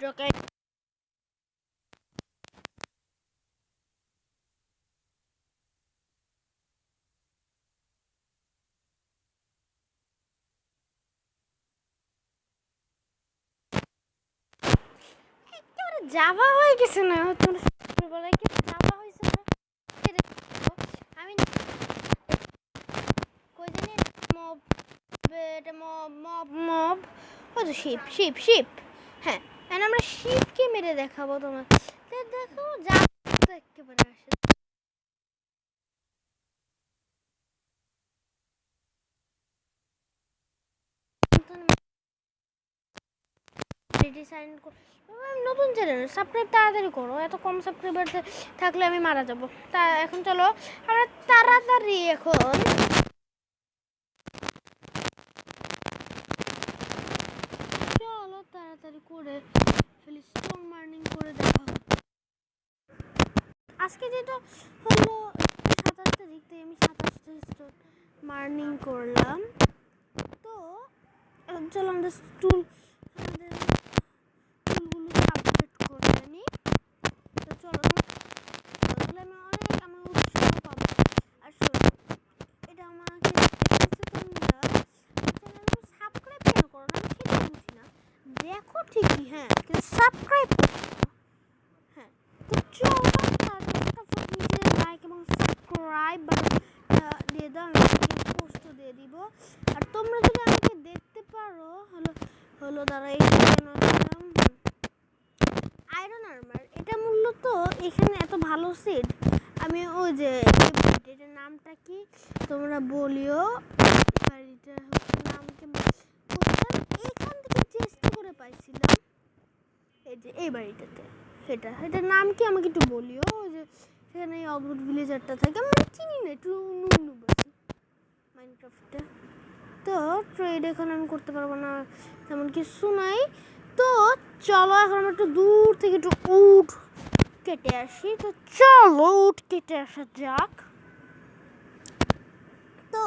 Rocket Java হয়ে গেছে না তোমরা বলে কি জাভা হইছে না আমি কই জানি মব এটা মব মব মব ও তো শিপ শিপ শিপ হ্যাঁ এখন আমরা শিপকে মেরে দেখাবো তোমার দেখো জাভা একেবারে আসে ডিসাইন নতুন চ্যানেল সাবস্ক্রাইব তাড়াতাড়ি করো এত কম সাবস্ক্রাইবার থাকলে আমি মারা যাব তা এখন চলো আমরা তাড়াতাড়ি এখন চলো তাড়াতাড়ি করে ফেলি স্টোন মার্নিং করে দেখা আজকে যেটা হলো 27 তারিখ তাই আমি 27টা স্টোন মার্নিং করলাম তো চলো আমাদের টুলগুলো আপডেট করে নিই তো চলো তাহলে আমি অনেক আমার উৎসাহ পাবো আর শোনো এটা আমাকে তোমরা চ্যানেলটা সাবস্ক্রাইব কেন করো না আমি সেটা বুঝি না দেখো ঠিকই হ্যাঁ কিন্তু সাবস্ক্রাইব হ্যাঁ তো চলো ফটাফট নিচে লাইক এবং সাবস্ক্রাইব দিয়ে দাও আমি পোস্টও দিয়ে দিব আর তোমরা যদি আমাকে দেখতে পারো হলো দাঁড়া এই আয়রন আর্মার এটা মূলত এখানে এত ভালো সেট আমি ওই যে এটার নামটা কি তোমরা বলিও বাড়িটার নামকে এখান থেকে চেষ্টা করে পাইছিলাম এই যে এই বাড়িটাতে এটার নাম কি আমাকে একটু বলিও ওই যে সেখানে এই অগ্রুট ভিলেজারটা থাকে আমি চিনি না একটু নুব আছি মাইনক্রাফটে তো ট্রেড এখন আমি করতে পারবো না তেমন কিছু নাই তো চলো এখন আমরা একটু দূর থেকে একটু উট কেটে আসি তো চলো উট কেটে আসা যাক তো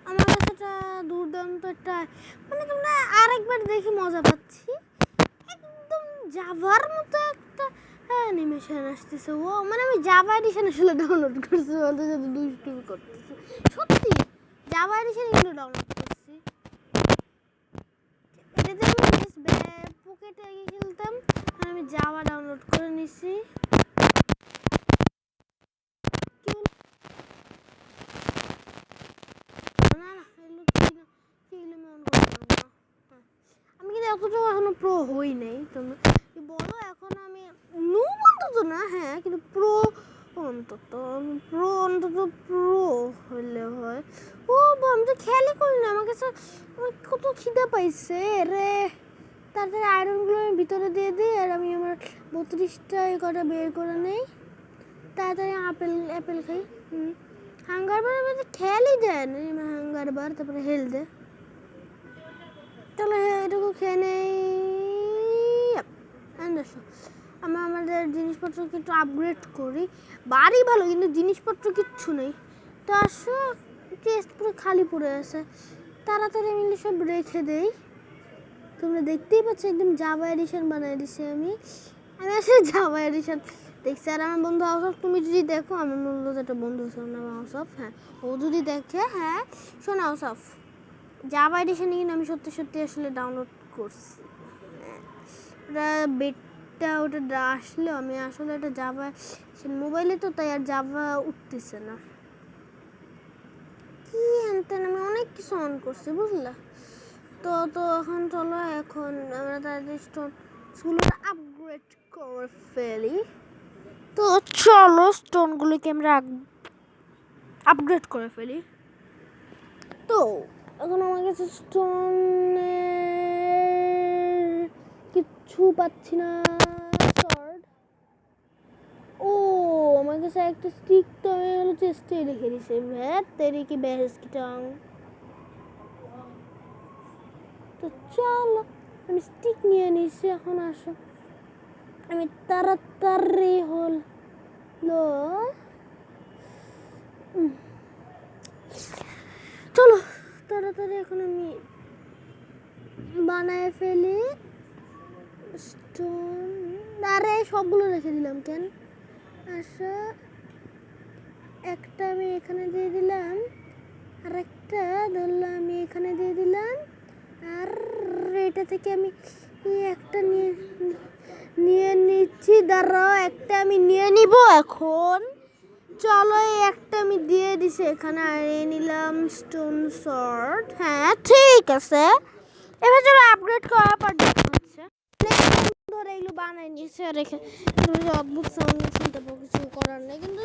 আমার কাছে একটা দুর্দান্ত একটা মানে তোমরা আরেকবার দেখে মজা পাচ্ছি একদম জাভার মতো একটা অ্যানিমেশন আসতেছে ও মানে আমি জাভা এডিশন আসলে ডাউনলোড করছি বলতে যদি দুষ্টুমি করতেছি সত্যি জাভা এডিশন এগুলো ডাউনলোড করছি এটাতে আমি পকেটে গিয়ে খেলতাম আর আমি জাভা ডাউনলোড করে নিছি আমি কিন্তু এতটাও এখনো প্রো হই নাই তোমরা বলো এখন আমি নু অন্তত না হ্যাঁ কিন্তু প্রো অন্তত প্রো হলে হয় ও আমি তো খেয়ালই করি না আমার কাছে কত খিদে পাইছে রে তাড়াতাড়ি আয়রনগুলো আমি ভিতরে দিয়ে দিই আর আমি আমার 32টা কটা বের করে নেই তাড়াতাড়ি অ্যাপেল খাই হাঙ্গার বার আমাদের খেয়ালই যায় না হাঙ্গার বার তারপরে হেলথে তাহলে এটুকু খেয়ে নেই আমরা আমাদের জিনিসপত্রকে একটু আপগ্রেড করি বাড়ি ভালো কিন্তু জিনিসপত্র কিচ্ছু নেই তো আসো চেস্ট পুরো খালি পড়ে আছে তাড়াতাড়ি আমি সব রেখে দেই তোমরা দেখতেই পাচ্ছ একদম জাভা এডিশন বানাই দিছি আমি আসলে জাভা এডিশন দেখছি আর আমার বন্ধু হাউস তুমি যদি দেখো আমার মূলত একটা বন্ধু আছে ওর নাম হাউস অফ হ্যাঁ ও যদি দেখে হ্যাঁ শোন হাউস অফ জাভা এডিশনে কিন্তু আমি সত্যি সত্যি আসলে ডাউনলোড করছি ওটা বেটটা ওটা আসলেও আমি আসলে একটা জাভা মোবাইলে তো তাই আর জাভা উঠতেছে না কি আনতেন আমি অনেক কিছু অন করছি বুঝলা তো এখন চলো এখন আমরা তাদের স্টোনগুলোটা আপগ্রেড করে ফেলি তো চলো স্টোনগুলোকে আমরা আপগ্রেড করে ফেলি তো এখন আমার কাছে স্টোনের কিচ্ছু পাচ্ছি না সর্ড ও আমার কাছে একটা স্টিক তো আমি হলো চেষ্টা রেখে দিছি ভ্যাট তেরি কি বেহেস কি টং তো চলো আমি স্টিক নিয়ে নিছি এখন আসো আমি তাড়াতাড়ি হলো চলো তাড়াতাড়ি এখন আমি বানায় ফেলি স্টোন, আরে সবগুলো রেখে দিলাম কেন? আচ্ছা, একটা আমি এখানে দিয়ে দিলাম, আর একটা ধরলাম আমি এখানে দিয়ে দিলাম, আর এটা থেকে আমি একটা নিয়ে নিয়ে নিচ্ছি। দাঁড়াও, একটা আমি নিয়ে নিব এখন। চলো, এই একটা আমি দিয়ে দিছি এখানে, আর নিলাম স্টোন শর্ট। হ্যাঁ ঠিক আছে, এবার চলো আপগ্রেড করার পর দেখা হচ্ছে। ধরে এগুলো বানাই নিয়েছে, আর রেখে অদ্ভুত সাউন্ড শুনতে পাবো, কিছু করার নেই। কিন্তু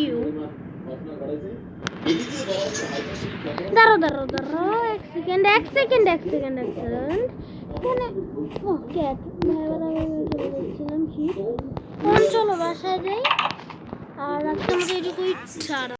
ইউ দাঁড়ো দাঁড়ো দাঁড়ো, এক সেকেন্ড এক সেকেন্ড এক সেকেন্ড এক সেকেন্ড। এখানে ও ক্যাট চলে যাচ্ছিলাম কি, চলো বাসায় যাই। আর আজকে আমাদের এটুকুই ছাড়া।